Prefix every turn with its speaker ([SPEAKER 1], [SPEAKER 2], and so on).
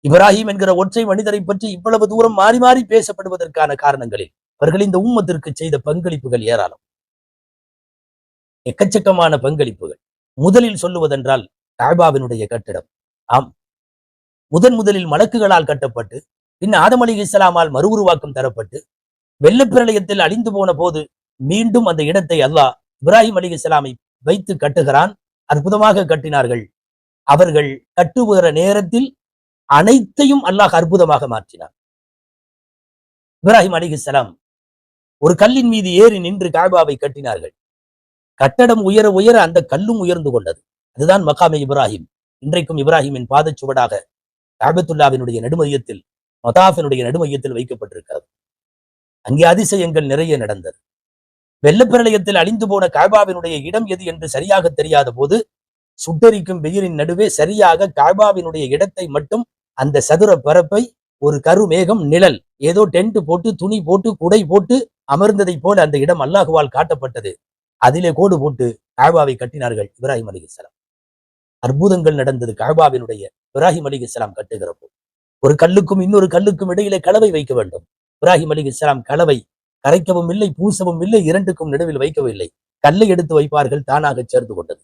[SPEAKER 1] இப்ராஹிம் என்கிற ஒற்றை மனிதரை பற்றி இவ்வளவு தூரம் மாறி மாறி பேசப்படுவதற்கான காரணங்களில் அவர்கள் இந்த உம்மத்திற்கு செய்த பங்களிப்புகள் ஏராளம், எக்கச்சக்கமான பங்களிப்புகள். முதலில் சொல்லுவதென்றால் காபாவினுடைய கட்டிடம். ஆம், முதலில் மலக்குகளால் கட்டப்பட்டு பின் ஆதம் அலைஹிஸ்ஸலாமால் மறு உருவாக்கம் தரப்பட்டு வெள்ளப்பிரளயத்தில் அழிந்து போன போது மீண்டும் அந்த இடத்தை அல்லாஹ் இப்ராஹிம் அலைஹிஸ்ஸலாமை வைத்து கட்டுகிறான். அற்புதமாக கட்டினார்கள். அவர்கள் கட்டுகிற நேரத்தில் அனைத்தையும் அல்லாஹ் அற்புதமாக மாற்றினார். இப்ராஹிம் அலைஹிஸ்ஸலாம் ஒரு கல்லின் மீது ஏறி நின்று காபாவை கட்டினார்கள். கட்டடம் உயர உயர அந்த கல்லும் உயர்ந்து கொண்டது. அதுதான் மகாமே இப்ராஹிம். இன்றைக்கும் இப்ராஹிமின் பாதச்சுவடாக காபத்துல்லாவினுடைய நடுமையத்தில், மதாஃபினுடைய நடுமையத்தில் வைக்கப்பட்டிருக்கிறது. அங்கே அதிசயங்கள் நிறைய நடந்தது. வெள்ளப்பிரளயத்தில் அழிந்து போன காபாவினுடைய இடம் எது என்று சரியாக தெரியாத போது சுட்டரிக்கும் வெயிலின் நடுவே சரியாக காபாவினுடைய இடத்தை மட்டும், அந்த சதுர பரப்பை ஒரு கருமேகம் நிழல் ஏதோ டென்ட் போட்டு துணி போட்டு குடை போட்டு அமர்ந்ததை போல அந்த இடம் அல்லாஹுவால் காட்டப்பட்டது. அதிலே கோடு போட்டு காபாவை கட்டினார்கள் இப்ராஹிம் அலைஹிஸ்ஸலாம். அற்புதங்கள் நடந்தது. காபாவினுடைய இப்ராஹிம் அலைஹிஸ்ஸலாம் கட்டுகிற போது ஒரு கல்லுக்கும் இன்னொரு கல்லுக்கும் இடையிலே கலவை வைக்க வேண்டும். இப்ராஹிம் அலைஹிஸ்ஸலாம் கலவை கரைக்கவும் இல்லை, பூசவும் இல்லை, இரண்டுக்கும் நடுவில் வைக்கவில்லை. கல்லை எடுத்து வைப்பார்கள், தானாக சேர்ந்து கொண்டது.